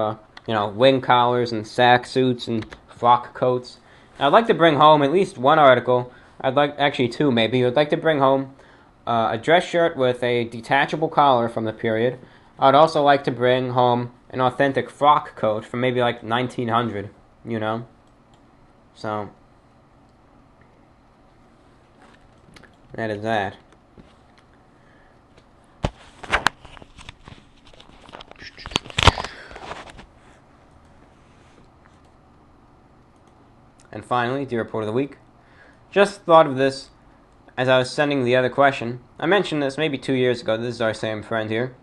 wing collars and sack suits and frock coats. I'd like to bring home at least one article. I'd like, actually two maybe. I'd like to bring home a dress shirt with a detachable collar from the period. I'd also like to bring home an authentic frock coat from maybe like 1900, So, that is that. And finally, Dear Report of the Week. Just thought of this as I was sending the other question. I mentioned this maybe 2 years ago. This is our same friend here.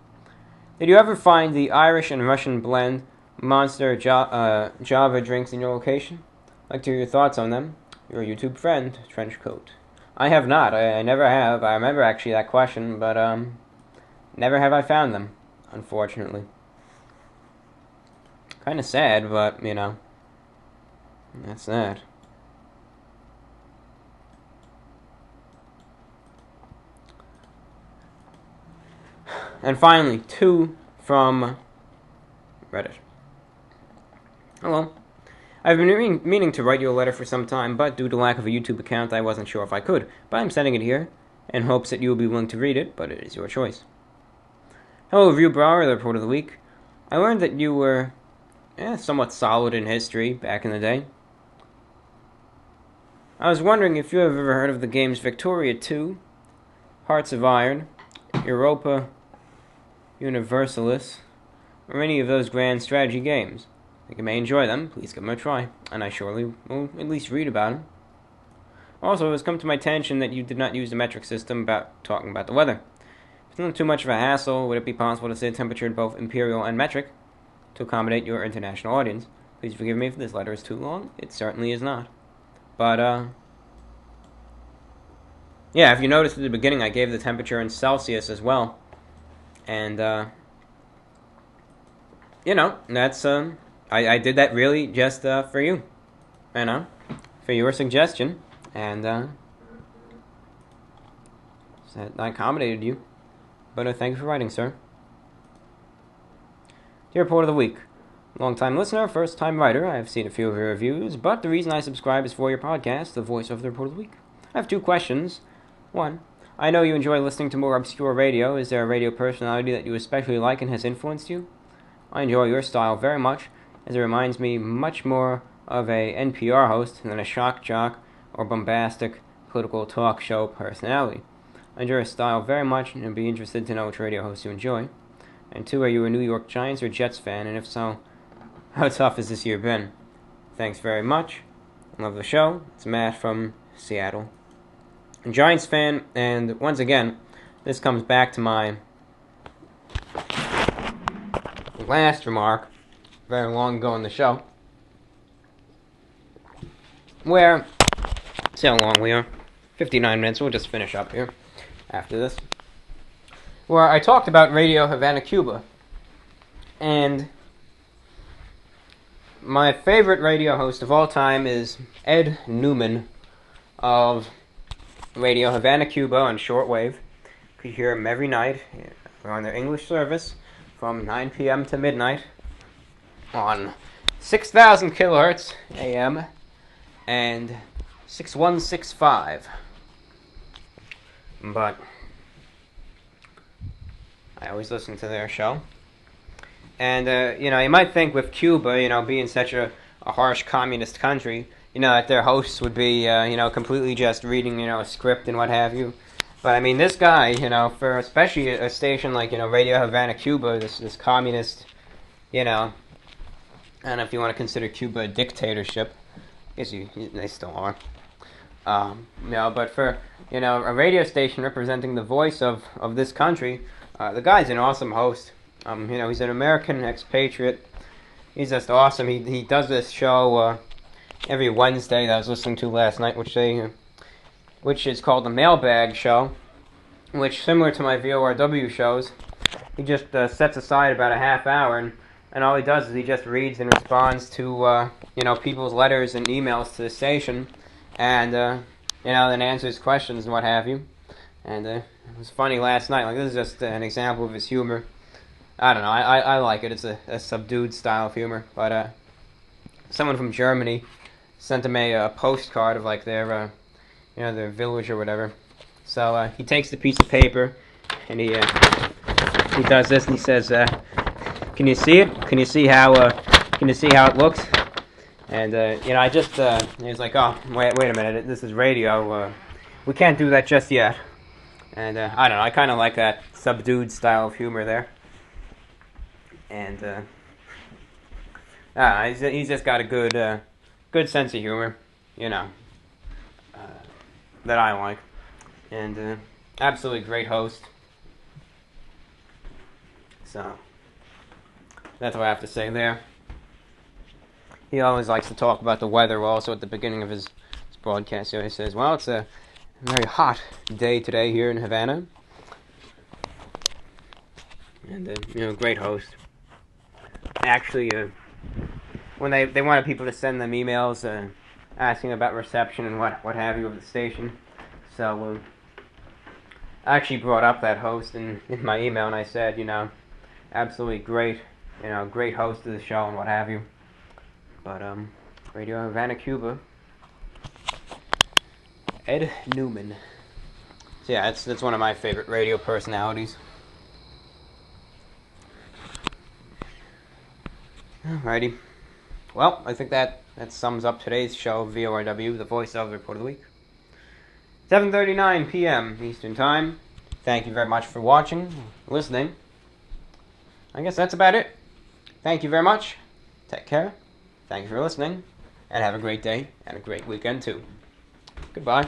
Did you ever find the Irish and Russian blend Monster Java drinks in your location? I'd like to hear your thoughts on them. Your YouTube friend, Trenchcoat. I have not. I never have. I remember actually that question, but never have I found them, unfortunately. Kind of sad, but, that's that. And finally, two from Reddit. Hello. I've been meaning to write you a letter for some time, but due to lack of a YouTube account, I wasn't sure if I could. But I'm sending it here, in hopes that you will be willing to read it, but it is your choice. Hello, Review Brower, the Report of the Week. I learned that you were somewhat solid in history back in the day. I was wondering if you have ever heard of the games Victoria 2, Hearts of Iron, Europa Universalis, or any of those grand strategy games. I think you may enjoy them. Please give them a try, and I surely will at least read about them. Also, it has come to my attention that you did not use the metric system about talking about the weather. If it's not too much of a hassle, would it be possible to say the temperature in both imperial and metric to accommodate your international audience? Please forgive me if this letter is too long. It certainly is not. But, yeah, if you noticed at the beginning, I gave the temperature in Celsius as well. And, that's, I did that really just, for you. For your suggestion. And, I accommodated you. But, thank you for writing, sir. Dear Report of the Week. Long-time listener, first-time writer. I have seen a few of your reviews, but the reason I subscribe is for your podcast, The Voice of the Report of the Week. I have two questions. One, I know you enjoy listening to more obscure radio. Is there a radio personality that you especially like and has influenced you? I enjoy your style very much, as it reminds me much more of a NPR host than a shock jock or bombastic political talk show personality. I enjoy your style very much and would be interested to know which radio host you enjoy. And two, are you a New York Giants or Jets fan? And if so, how tough has this year been? Thanks very much. Love the show. It's Matt from Seattle. A Giants fan, and once again, this comes back to my last remark, very long ago in the show, where, see how long we are, 59 minutes, we'll just finish up here after this, where I talked about Radio Havana, Cuba. And my favorite radio host of all time is Ed Newman of Radio Havana, Cuba on shortwave. You can hear him every night on their English service from 9 p.m. to midnight on 6,000 kilohertz AM and 6165. But I always listen to their show. And, you might think with Cuba, being such a harsh communist country, that their hosts would be, completely just reading, a script and what have you. But, I mean, this guy, for especially a station like, Radio Havana, Cuba, this communist, I don't know if you want to consider Cuba a dictatorship. I guess they still are. But for, a radio station representing the voice of this country, the guy's an awesome host. He's an American expatriate. He's just awesome. He does this show every Wednesday that I was listening to last night, which is called the Mailbag Show, which, similar to my VORW shows, he just sets aside about a half hour, and all he does is he just reads and responds to people's letters and emails to the station, and then answers questions and what have you. And it was funny last night. Like, this is just an example of his humor. I don't know. I like it. It's a subdued style of humor. But someone from Germany sent him a postcard of like their their village or whatever. So he takes the piece of paper and he does this and he says, "Can you see it? Can you see how it looks?" And I just he was like, "Oh, wait a minute. This is radio. We can't do that just yet." And I don't know. I kind of like that subdued style of humor there. And he's just got a good sense of humor, that I like. And absolutely great host. So that's what I have to say there. He always likes to talk about the weather also at the beginning of his broadcast. So he says, well, it's a very hot day today here in Havana. And, great host. Actually, when they wanted people to send them emails asking about reception and what have you of the station. So I actually brought up that host in my email, and I said, absolutely great, great host of the show and what have you. But Radio Havana, Cuba, Ed Newman. So yeah, that's one of my favorite radio personalities. Alrighty. Well, I think that sums up today's show of VORW, the Voice of the Report of the Week. 7:39 p.m. Eastern Time. Thank you very much for watching, listening. I guess that's about it. Thank you very much. Take care. Thank you for listening. And have a great day and a great weekend, too. Goodbye.